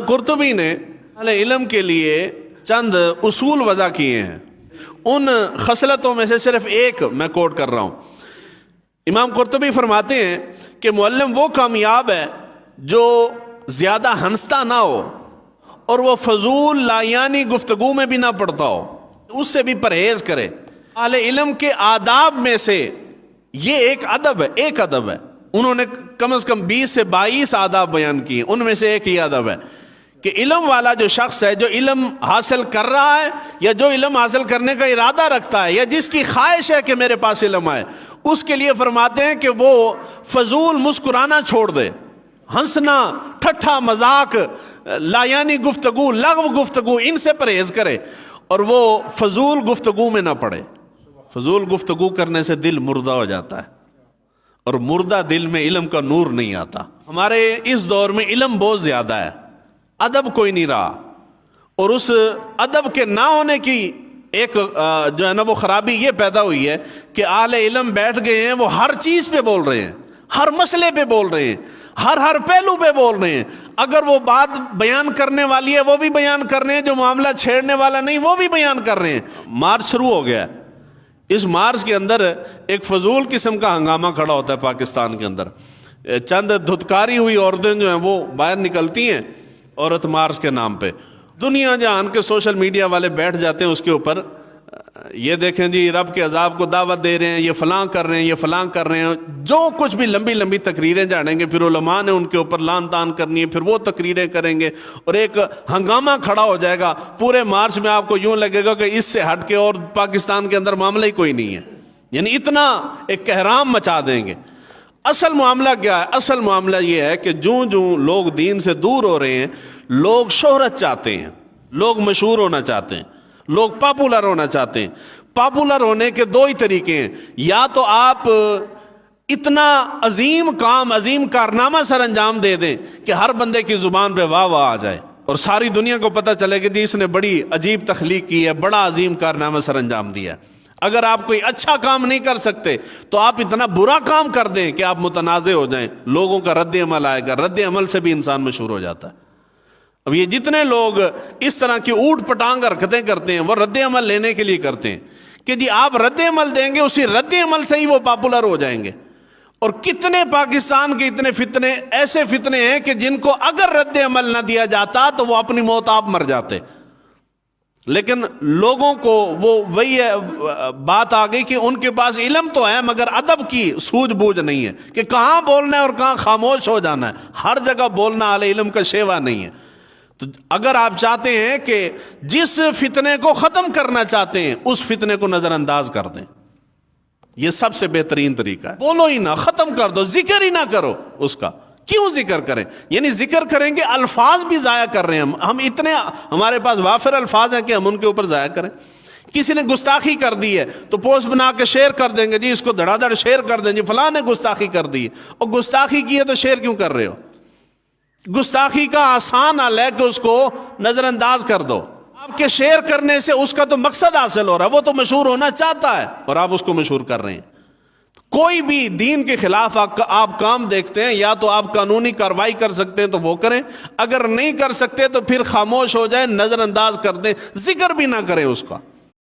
قرطبی نے اہل علم کے لیے چند اصول وضع کیے ہیں، ان خصلتوں میں سے صرف ایک میں کوٹ کر رہا ہوں۔ امام قرطبی فرماتے ہیں کہ معلم وہ کامیاب ہے جو زیادہ ہنستا نہ ہو اور وہ فضول لایانی گفتگو میں بھی نہ پڑتا ہو، اس سے بھی پرہیز کرے۔ اہل علم کے آداب میں سے یہ ایک ادب ہے، انہوں نے کم از کم 20 سے 22 آداب بیان کیے، ان میں سے ایک یہ ادب ہے کہ علم والا جو شخص ہے، جو علم حاصل کر رہا ہے یا جو علم حاصل کرنے کا ارادہ رکھتا ہے یا جس کی خواہش ہے کہ میرے پاس علم آئے، اس کے لیے فرماتے ہیں کہ وہ فضول مسکرانا چھوڑ دے، ہنسنا، ٹھٹھا مذاق، لایانی گفتگو، لغو گفتگو، ان سے پرہیز کرے اور وہ فضول گفتگو میں نہ پڑے۔ فضول گفتگو کرنے سے دل مردہ ہو جاتا ہے، اور مردہ دل میں علم کا نور نہیں آتا۔ ہمارے اس دور میں علم بہت زیادہ ہے، ادب کوئی نہیں رہا، اور اس ادب کے نہ ہونے کی ایک جو ہے نا وہ خرابی یہ پیدا ہوئی ہے کہ اہل علم بیٹھ گئے ہیں، وہ ہر چیز پہ بول رہے ہیں، ہر مسئلے پہ بول رہے ہیں، ہر پہلو پہ بول رہے ہیں۔ اگر وہ بات بیان کرنے والی ہے وہ بھی بیان کر رہے ہیں، جو معاملہ چھیڑنے والا نہیں وہ بھی بیان کر رہے ہیں۔ مارچ شروع ہو گیا ہے، اس مارچ کے اندر ایک فضول قسم کا ہنگامہ کھڑا ہوتا ہے پاکستان کے اندر۔ چند دھتکاری ہوئی عورتیں جو ہیں وہ باہر نکلتی ہیں عورت مارچ کے نام پہ، دنیا جہان کے سوشل میڈیا والے بیٹھ جاتے ہیں اس کے اوپر، یہ دیکھیں جی رب کے عذاب کو دعوت دے رہے ہیں، یہ فلاں کر رہے ہیں، یہ فلاں کر رہے ہیں، جو کچھ بھی لمبی لمبی تقریریں جاڑیں گے، پھر علماء نے ان کے اوپر لان تان کرنی ہے، پھر وہ تقریریں کریں گے اور ایک ہنگامہ کھڑا ہو جائے گا۔ پورے مارچ میں آپ کو یوں لگے گا کہ اس سے ہٹ کے اور پاکستان کے اندر معاملہ ہی کوئی نہیں ہے، یعنی اتنا ایک کہرام مچا دیں گے۔ اصل معاملہ کیا ہے؟ اصل معاملہ یہ ہے کہ جوں لوگ دین سے دور ہو رہے ہیں، لوگ شہرت چاہتے ہیں، لوگ مشہور ہونا چاہتے ہیں، لوگ پاپولر ہونا چاہتے ہیں۔ پاپولر ہونے کے دو ہی طریقے ہیں، یا تو آپ اتنا عظیم کام، عظیم کارنامہ سر انجام دے دیں کہ ہر بندے کی زبان پہ واہ واہ آ جائے اور ساری دنیا کو پتہ چلے کہ جی اس نے بڑی عجیب تخلیق کی ہے، بڑا عظیم کارنامہ سر انجام دیا۔ اگر آپ کوئی اچھا کام نہیں کر سکتے تو آپ اتنا برا کام کر دیں کہ آپ متنازع ہو جائیں، لوگوں کا رد عمل آئے گا، رد عمل سے بھی انسان مشہور ہو جاتا ہے۔ اب یہ جتنے لوگ اس طرح کی اوٹ پٹانگ حرکتیں کرتے ہیں وہ رد عمل لینے کے لیے کرتے ہیں کہ جی آپ رد عمل دیں گے، اسی رد عمل سے ہی وہ پاپولر ہو جائیں گے۔ اور کتنے پاکستان کے اتنے فتنے، ایسے فتنے ہیں کہ جن کو اگر رد عمل نہ دیا جاتا تو وہ اپنی موت آپ مر جاتے، لیکن لوگوں کو وہ وہی بات آ گئی کہ ان کے پاس علم تو ہے مگر ادب کی سوجھ بوجھ نہیں ہے کہ کہاں بولنا ہے اور کہاں خاموش ہو جانا ہے، ہر جگہ بولنا اہل علم کا شیوا نہیں ہے۔ تو اگر آپ چاہتے ہیں کہ جس فتنے کو ختم کرنا چاہتے ہیں اس فتنے کو نظر انداز کر دیں، یہ سب سے بہترین طریقہ ہے۔ بولو ہی نہ، ختم کر دو، ذکر ہی نہ کرو اس کا۔ کیوں ذکر کریں؟ یعنی ذکر کریں گے الفاظ بھی ضائع کر رہے ہیں ہم اتنے ہمارے پاس وافر الفاظ ہیں کہ ہم ان کے اوپر ضائع کریں۔ کسی نے گستاخی کر دی ہے تو پوسٹ بنا کے شیئر کر دیں گے، جی اس کو دھڑا دھڑ شیئر کر دیں، جی فلاں نے گستاخی کر دی ہے۔ اور گستاخی کی ہے تو شیئر کیوں کر رہے ہو؟ گستاخی کا آسان حل ہے کہ اس کو نظر انداز کر دو۔ آپ کے شیئر کرنے سے اس کا تو مقصد حاصل ہو رہا ہے، وہ تو مشہور ہونا چاہتا ہے اور آپ اس کو مشہور کر رہے ہیں۔ کوئی بھی دین کے خلاف آپ کام دیکھتے ہیں، یا تو آپ قانونی کارروائی کر سکتے ہیں تو وہ کریں، اگر نہیں کر سکتے تو پھر خاموش ہو جائیں، نظر انداز کر دیں، ذکر بھی نہ کریں اس کا۔